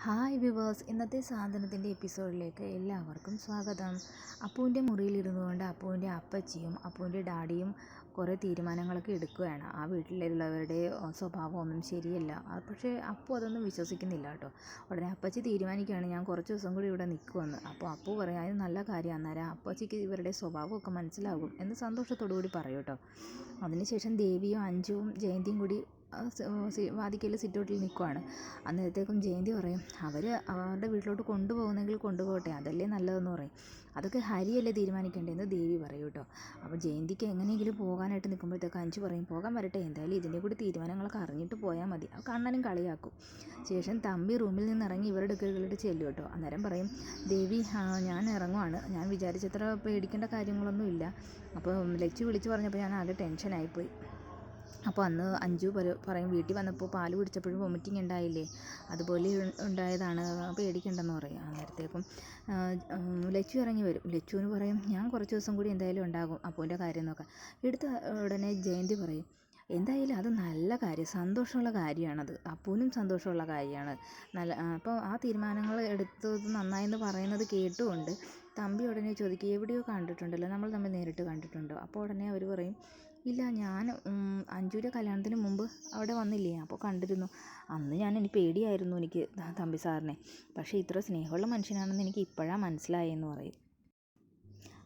Hi viewers, ഇന്നത്തെ സാധനത്തിൻ്റെ എപ്പിസോഡിലേക്ക് എല്ലാവർക്കും സ്വാഗതം. അപ്പുവിൻ്റെ മുറിയിലിരുന്നു കൊണ്ട് അപ്പുവിൻ്റെ അപ്പച്ചിയും അപ്പുവിൻ്റെ ഡാഡിയും കുറേ തീരുമാനങ്ങളൊക്കെ എടുക്കുകയാണ്. ആ വീട്ടിലുള്ളവരുടെ സ്വഭാവം ഒന്നും ശരിയല്ല. പക്ഷേ അപ്പു അതൊന്നും വിശ്വസിക്കുന്നില്ല കേട്ടോ. ഉടനെ അപ്പച്ചി തീരുമാനിക്കുകയാണ്, ഞാൻ കുറച്ച് ദിവസം കൂടി ഇവിടെ നിൽക്കുമെന്ന്. അപ്പോൾ അപ്പു പറയും, അത് നല്ല കാര്യം, അന്നേരം അപ്പച്ചിക്ക് ഇവരുടെ സ്വഭാവമൊക്കെ മനസ്സിലാകും എന്ന് സന്തോഷത്തോടു കൂടി പറയും കേട്ടോ. അതിനുശേഷം ദേവിയും അഞ്ജുവും ജയന്തിയും കൂടി വാതിക്കൽ സിറ്റൗട്ടിൽ നിൽക്കുവാണ്. അന്നേരത്തേക്കും ജയന്തി പറയും, അവരുടെ വീട്ടിലോട്ട് കൊണ്ടുപോകുന്നെങ്കിൽ കൊണ്ടുപോകട്ടെ, അതല്ലേ നല്ലതെന്ന് പറയും. അതൊക്കെ ഹരിയല്ലേ തീരുമാനിക്കേണ്ടതെന്ന് ദേവി പറയും കേട്ടോ. അപ്പോൾ ജയന്തിക്ക് എങ്ങനെയെങ്കിലും പോകാനായിട്ട് നിൽക്കുമ്പോഴത്തേക്ക് അഞ്ചു പറയും, പോകാൻ വരട്ടെ, എന്തായാലും ഇതിൻ്റെ കൂടി തീരുമാനങ്ങളൊക്കെ അറിഞ്ഞിട്ട് പോയാൽ മതി. ആ കണ്ണനും കളിയാക്കും. ശേഷം തമ്പി റൂമിൽ നിന്ന് ഇറങ്ങി ഇവരുടെ അടുക്കളയിലോട്ട് ചെല്ലും കേട്ടോ. അന്നേരം പറയും, ദേവി ഞാൻ ഇറങ്ങുവാണ്, ഞാൻ വിചാരിച്ചത്ര പേടിക്കേണ്ട കാര്യങ്ങളൊന്നുമില്ല. അപ്പോൾ ലച്ചു വിളിച്ച് പറഞ്ഞപ്പോൾ ഞാൻ ആകെ ടെൻഷനായിപ്പോയി. അപ്പോൾ അന്ന് അഞ്ജു പറയും, വീട്ടിൽ വന്നപ്പോൾ പാല് കുടിച്ചപ്പോഴും വൊമിറ്റിംഗ് ഉണ്ടായില്ലേ, അതുപോലെ ഉണ്ടായതാണ്, പേടിക്കണ്ടെന്ന് പറയും. അന്നേരത്തേക്കും ലച്ചു ഇറങ്ങി വരും. ലച്ചുവിന് പറയും, ഞാൻ കുറച്ച് ദിവസം കൂടി എന്തായാലും ഉണ്ടാകും അപ്പൂൻ്റെ കാര്യം നോക്കാം. എടുത്ത ഉടനെ ജയന്തി പറയും, എന്തായാലും അത് നല്ല കാര്യം, സന്തോഷമുള്ള കാര്യമാണത്, അപ്പൂനും സന്തോഷമുള്ള കാര്യമാണ്. അപ്പോൾ ആ തീരുമാനങ്ങൾ എടുത്തത് നന്നായെന്ന് പറയുന്നത് കേട്ടുകൊണ്ട് തമ്പി ഉടനെ ചോദിക്കും, എവിടെയോ കണ്ടിട്ടുണ്ടല്ലോ, നമ്മൾ തമ്മിൽ നേരിട്ട് കണ്ടിട്ടുണ്ടോ? അപ്പോൾ ഉടനെ അവർ പറയും, ഇല്ല, ഞാൻ അഞ്ജുവിൻ്റെ കല്യാണത്തിന് മുമ്പ് അവിടെ വന്നില്ലേ, അപ്പോൾ കണ്ടിരുന്നു. അന്ന് എനിക്ക് പേടിയായിരുന്നു, എനിക്ക് തമ്പി സാറിനെ. പക്ഷേ ഇത്ര സ്നേഹമുള്ള മനുഷ്യനാണെന്ന് എനിക്ക് ഇപ്പോഴാണ് മനസ്സിലായെന്ന് പറയും.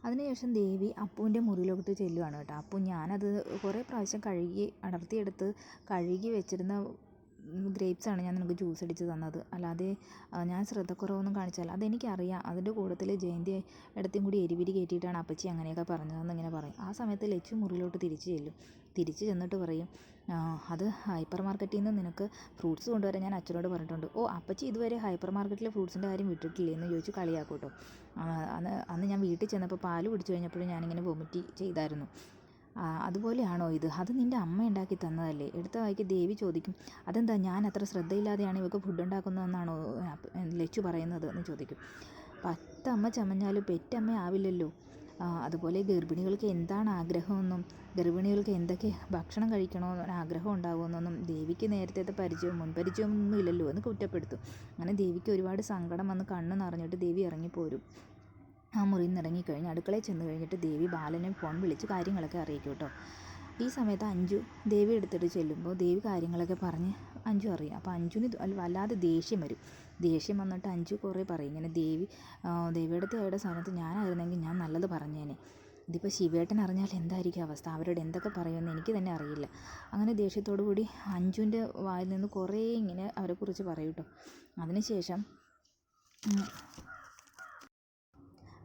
അതിനുശേഷം ദേവി അപ്പുവിൻ്റെ മുറിയിലോട്ട് ചെല്ലുവാണ് കേട്ടോ. അപ്പോൾ ഞാനത് കുറേ പ്രാവശ്യം അടർത്തിയെടുത്ത് കഴുകി വെച്ചിരുന്ന ഗ്രേപ്സാണ് ഞാൻ നിനക്ക് ജ്യൂസ് അടിച്ച് തന്നത്, അല്ലാതെ ഞാൻ ശ്രദ്ധക്കുറവൊന്നും കാണിച്ചാൽ അതെനിക്കറിയാം. അതിൻ്റെ കൂട്ടത്തിൽ ജയന്തി ഇടത്തും കൂടി എരിവിരി കയറ്റിയിട്ടാണ് അപ്പച്ചി അങ്ങനെയൊക്കെ പറഞ്ഞതെന്ന് ഇങ്ങനെ പറയും. ആ സമയത്ത് ലച്ചു മുറിയിലോട്ട് തിരിച്ച് ചെന്നിട്ട് പറയും, അത് ഹൈപ്പർ മാർക്കറ്റിൽ നിന്ന് നിനക്ക് ഫ്രൂട്ട്സ് കൊണ്ടുവരാൻ ഞാൻ അച്ഛനോട് പറഞ്ഞിട്ടുണ്ട്. ഓ, അപ്പച്ചി ഇതുവരെ ഹൈപ്പർ മാർക്കറ്റിലെ ഫ്രൂട്ട്സിൻ്റെ കാര്യം വിട്ടിട്ടില്ലേ എന്ന് ചോദിച്ച് കളിയാക്കും കേട്ടോ. അന്ന് ഞാൻ വീട്ടിൽ ചെന്നപ്പോൾ പാല് കുടിച്ചു കഴിഞ്ഞപ്പോഴും ഞാനിങ്ങനെ വൊമിറ്റ് ചെയ്തായിരുന്നു. അതുപോലെയാണോ ഇത്? അത് നിൻ്റെ അമ്മ ഉണ്ടാക്കി തന്നതല്ലേ? എടുത്ത വായിക്ക് ദേവി ചോദിക്കും, അതെന്താ ഞാൻ അത്ര ശ്രദ്ധയില്ലാതെയാണ് ഇവർക്ക് ഫുഡ് ഉണ്ടാക്കുന്നതെന്നാണോ ലച്ചു പറയുന്നത് എന്ന് ചോദിക്കും. പത്തമ്മ ചമഞ്ഞാലും പെറ്റമ്മ ആവില്ലല്ലോ. അതുപോലെ ഗർഭിണികൾക്ക് എന്താണ് ആഗ്രഹമെന്നും ഗർഭിണികൾക്ക് എന്തൊക്കെ ഭക്ഷണം കഴിക്കണമെന്ന് ആഗ്രഹം ഉണ്ടാകുമെന്നൊന്നും ദേവിക്ക് നേരത്തെ മുൻപരിചയമൊന്നും ഇല്ലല്ലോ എന്ന് കുറ്റപ്പെടുത്തും. അങ്ങനെ ദേവിക്ക് ഒരുപാട് സങ്കടം വന്ന് കണ്ണ് നിറഞ്ഞിട്ട് ദേവി ഇറങ്ങിപ്പോരും. ആ മുറിയിൽ നിന്ന് ഇറങ്ങിക്കഴിഞ്ഞ് അടുക്കളയിൽ ചെന്ന് കഴിഞ്ഞിട്ട് ദേവി ബാലനെ ഫോൺ വിളിച്ച് കാര്യങ്ങളൊക്കെ അറിയിക്കും കേട്ടോ. ഈ സമയത്ത് അഞ്ജു ദേവി എടുത്തിട്ട് ചെല്ലുമ്പോൾ ദേവി കാര്യങ്ങളൊക്കെ പറഞ്ഞ് അഞ്ജു അറിയാം. അപ്പോൾ അഞ്ജുവിന് വല്ലാതെ ദേഷ്യം വരും. ദേഷ്യം വന്നിട്ട് അഞ്ജു കുറേ പറയും, ഇങ്ങനെ ദേവിയുടെ സ്ഥാനത്ത് ഞാനായിരുന്നെങ്കിൽ ഞാൻ നല്ലത് പറഞ്ഞേനെ, ഇതിപ്പോൾ ശിവേട്ടൻ അറിഞ്ഞാൽ എന്തായിരിക്കും അവസ്ഥ, അവരോട് എന്തൊക്കെ പറയുമെന്ന് എനിക്ക് തന്നെ അറിയില്ല. അങ്ങനെ ദേഷ്യത്തോടു കൂടി അഞ്ജുവിൻ്റെ വായിൽ നിന്ന് കുറേ ഇങ്ങനെ അവരെക്കുറിച്ച് പറയും കേട്ടോ. അതിനുശേഷം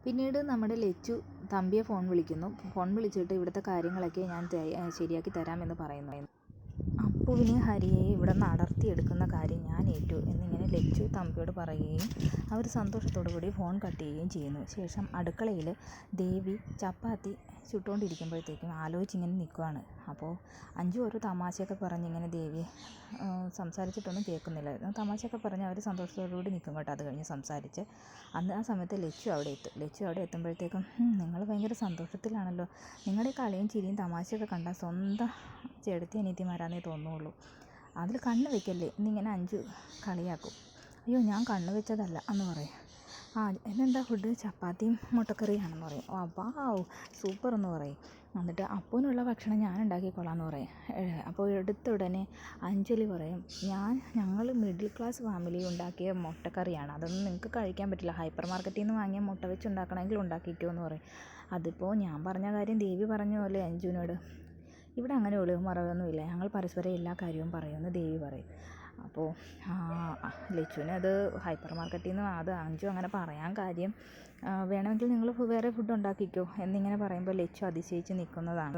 പിന്നീട് നമ്മുടെ ലച്ചു തമ്പിയെ ഫോൺ വിളിച്ചിട്ട് ഇവിടുത്തെ കാര്യങ്ങളൊക്കെ ഞാൻ ശരിയാക്കി തരാമെന്ന് പറയുന്നു. അപ്പുവിനെ ഹരിയെ ഇവിടെ നിന്ന് അടർത്തിയെടുക്കുന്ന കാര്യം ഞാൻ ഏറ്റു എന്നിങ്ങനെ ലച്ചു തമ്പിയോട് പറയുകയും അവർ സന്തോഷത്തോടു കൂടി ഫോൺ കട്ട് ചെയ്യുകയും ചെയ്യുന്നു. ശേഷം അടുക്കളയിൽ ദേവി ചപ്പാത്തി ചുട്ടുകൊണ്ടിരിക്കുമ്പോഴത്തേക്കും ആലോചിച്ചിങ്ങനെ നിൽക്കുകയാണ്. അപ്പോൾ അഞ്ജു ഒരു തമാശയൊക്കെ പറഞ്ഞിങ്ങനെ ദേവിയെ സംസാരിച്ചിട്ടൊന്നും കേൾക്കുന്നില്ല. തമാശയൊക്കെ പറഞ്ഞ് അവർ സന്തോഷത്തോടുകൂടി നിൽക്കും കേട്ടോ. അത് കഴിഞ്ഞ് സംസാരിച്ച് ആ സമയത്ത് ലച്ചു അവിടെ എത്തുമ്പോഴത്തേക്കും, നിങ്ങൾ ഭയങ്കര സന്തോഷത്തിലാണല്ലോ, നിങ്ങളുടെ കളിയും ചിരിയും തമാശയൊക്കെ കണ്ടാൽ സ്വന്തം ചേട്ടത്തി അനിയത്തിമാരാന്നേ തോന്നുള്ളൂ, അതിൽ കണ്ണ് വെക്കല്ലേ എന്നിങ്ങനെ അഞ്ജു കളിയാക്കും. അയ്യോ, ഞാൻ കണ്ണ് വെച്ചതല്ല എന്ന് പറയും. എന്നെന്താ ഫുഡ്? ചപ്പാത്തിയും മുട്ടക്കറിയാണെന്ന് പറയും. വാവ്, സൂപ്പർ എന്ന് പറയും. എന്നിട്ട് അപ്പൂനുള്ള ഭക്ഷണം ഞാൻ ഉണ്ടാക്കിക്കൊള്ളാം എന്ന് പറയും. അപ്പോൾ എടുത്ത ഉടനെ അഞ്ജലി പറയും, ഞങ്ങൾ മിഡിൽ ക്ലാസ് ഫാമിലി ഉണ്ടാക്കിയ മുട്ടക്കറിയാണ്, അതൊന്നും നിങ്ങൾക്ക് കഴിക്കാൻ പറ്റില്ല, ഹൈപ്പർ മാർക്കറ്റിൽ നിന്ന് വാങ്ങിയ മുട്ട വെച്ച് ഉണ്ടാക്കണമെങ്കിൽ ഉണ്ടാക്കിക്കോ എന്ന് പറയും. അതിപ്പോൾ ഞാൻ പറഞ്ഞ കാര്യം ദേവി പറഞ്ഞ പോലെ അഞ്ജുവിനോട്, ഇവിടെ അങ്ങനെ ഒളിവും മറവൊന്നുമില്ല, ഞങ്ങൾ പരസ്പരം എല്ലാ കാര്യവും പറയുമെന്ന് ദേവി പറയും. അപ്പോൾ ലച്ചുവിന് അത് ഹൈപ്പർ മാർക്കറ്റിൽ നിന്ന് അത് അഞ്ജു അങ്ങനെ പറയാൻ കാര്യം, വേണമെങ്കിൽ നിങ്ങൾ വേറെ ഫുഡ് ഉണ്ടാക്കിക്കോ എന്നിങ്ങനെ പറയുമ്പോൾ ലച്ചു അതിശയിച്ച് നിൽക്കുന്നതാണ്.